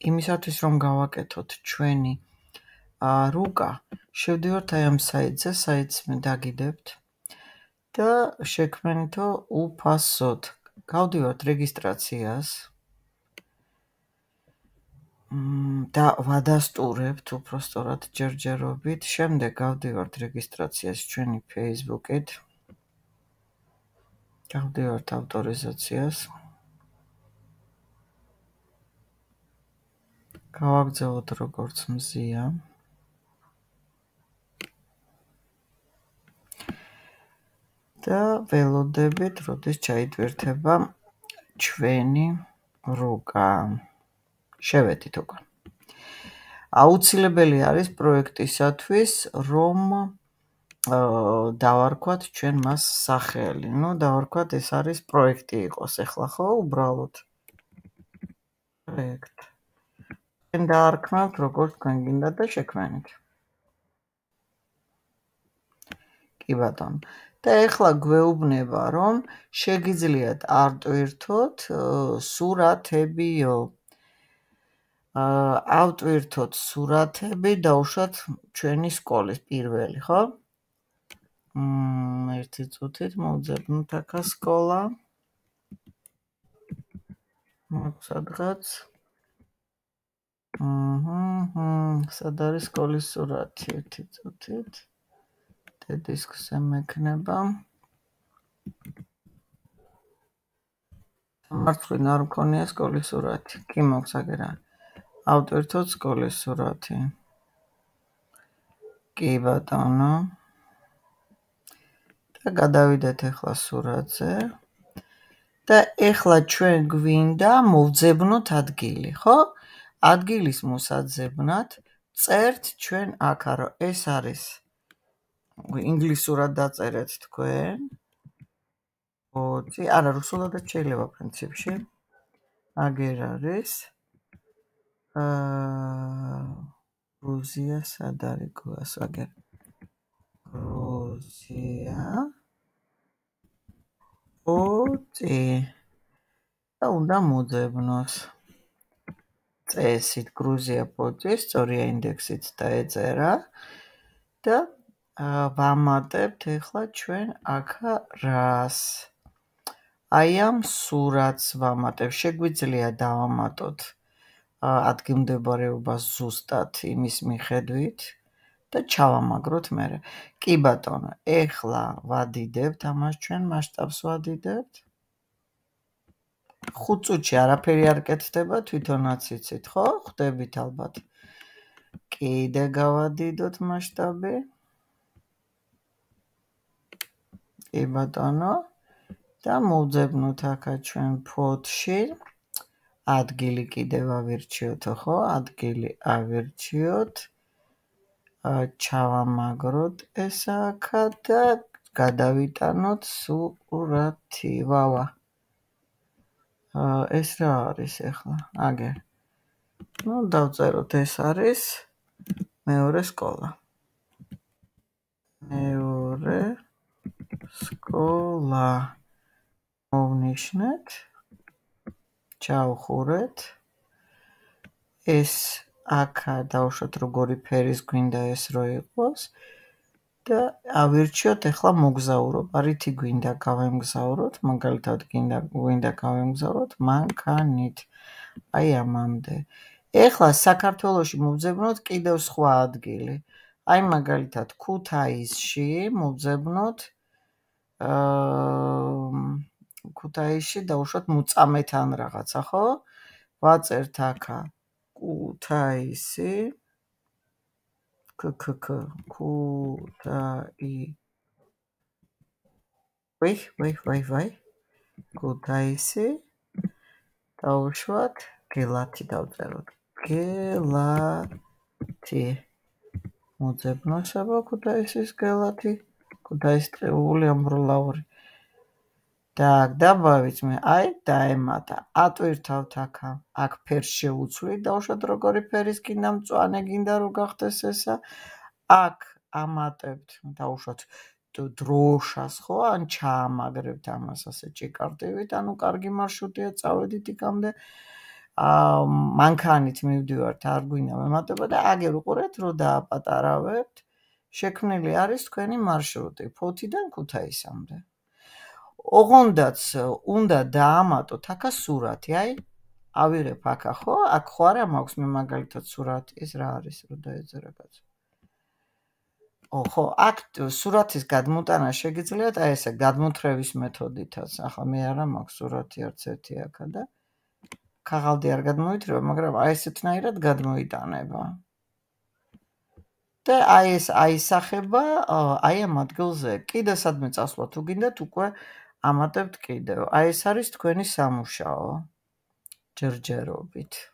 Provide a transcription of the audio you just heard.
იმისათვის რომ გავაკეთოთ ჩვენი რუკა, შევდივართ აი ამ საიტზე, საიტს მე დაგიდებთ და შექმნითო უფასოდ. გავდივართ რეგისტრაციას და ვადასტურებთ უпростоრად ჯერჯერობით, შემდეგ გავდივართ რეგისტრაციას ჩვენი Facebook-ით, გავდივართ ავტორიზაციას, გავაგზავნოთ როგორც მზია და ველოდებით, როდის ჩაიტვირთება ჩვენი რუკა. შევედით უკან. აუცილებელი არის პროექტისათვის, რომ დავარქვათ ჩვენ მას სახელი. დავარქვათ ეს არის პროექტი იყოს ახლა, ხო, უბრალოდ. პროექტი. ჩვენ დაარქმევთ როგორც თქვენ გინდა და შექმენით. კი ბატონო. და ეხლა გვეუბნება, რომ შეგიძლიათ არტვირთოთ სურათებიო. ავტვირთოთ სურათები, დაუშვათ ჩვენი სკოლის პირველი, ხო? ერთი წუთით მოვძებნოთ აქა სკოლა. სადღაც. სად არის სკოლის სურათი? ერთი წუთით. დისკზე მექნება. მარცხნივ არ მქონია სკოლის სურათი. კი მოქვს აგერა. ავტვირთოთ სკოლის სურათი. კი ბატონო. და გადავიდეთ ახლა სურათზე. და ახლა ჩვენ გვინდა მოვძებნოთ ადგილი, ხო? ადგილის მოსაძებნად წერთ ჩვენ აქა, რომ ეს არის ინგლისურად დაწერეთ თქვენ. არა, რუსულადაც შეიძლება პრინციპში. აგერ არის. გრუზია სად არის გვას აგერ? გრუზია. და უნდა მოძებნოს. წესით გრუზია პოჭი, სწორია ინდექსით დაეწერა და ვამატებთ ახლა ჩვენ აქა რას. აი ამ სურათს ვამატებ. შეგვიძლია დავამატოთ ადგილმდებარეობა ზუსტად იმის მიხედვით და ჩავამაგროთ მერე. კი ბატონო, ახლა ვადიდებთ ამას ჩვენ მასშტაბს ვადიდებთ. 5 წუთში არაფერი არ კეთდება, თვითონაც იცით, ხო? ხვდებით ალბათ. კიდე გავადიდოთ მასშტაბი. კი ბატონო. და მოვძებნოთ აქა ჩვენ ფოტოში. ადგილი კიდევ ავირჩიოთ, ხო? ადგილი ავირჩიოთ. ჩავამაგროთ ეს აქა და გადავიტანოთ სურათი. ვავა. ეს რა არის ახლა? აგერ. დავწეროთ ეს არის მეორე სკოლა. მეორე სკოლა. მოვნიშნეთ. ჩავხურეთ. ეს აქა დავუშვათ როგორი ფერის გვინდა ეს რო იყოს და ავირჩიოთ ახლა მოგზაურობა. რითი გვინდა გავემგზავროთ, მაგალითად გვინდა გავემგზავროთ მანქანით. აი ამამდე. ახლა საქართველოში მოვძებნოთ კიდევ სხვა ადგილი. აი მაგალითად ქუთაისში მოვძებნოთ ქუთაისში დავუშვათ მუწამეთან რაღაცა, ხო? ვაწერთ აქა ქუთაისი. ქუთაი. ვაი. ქუთაისი. დავუშვათ გელათი დავწეროთ. გელათი. მოძებნოსება ქუთაისის გელათი. ქუთაის წეული ამბროლაური. Так, добавить მე აი დაემატა. ატვირთავთ აქა. აქ ფერს შევუცვლით, დავუშვათ როგორი ფერის გინდა, მწვანე გინდა რომ გახდეს ესა. აქ ამატებთ, დავუშვათ დროშას, ხო? ან ჩაამაგრებთ ამას ასე ჭიკარტივით, ანუ კარგი მარშრუტია, წავედით იქამდე. მანქანით მივდივართ, არ გვინდა მემატება და აგერ უყურეთ, რომ დააპატარავებთ. შექმნილი არის თქვენი მარშრუტი ფოთიდან ქუთაისამდე. ოღონდაც უნდა დაამატოთ აქა სურათი, აი ავიღებ აქა ხო? აქ ხო არა მაქვს მე მაგალითად სურათი, ეს რა არის, რომ დაეწერა კაცო. ხო, აქ სურათის გადმოტანა შეგიძლიათ, აი ესე გადმოთრევის მეთოდითაც. ახლა მე არა მაქვს სურათი არც ერთი აქა და ქაღალდი არ გადმოითრევა, მაგრამ აი ესეთნაირად გადმოიტანება. და აი ეს აისახება აი ამ ადგილზე. კიდე სადმე წასვლა თუ გინდათ, უკვე ამატებთ კიდევ. აი ეს არის თქვენი სამუშაო. ჯერჯერობით.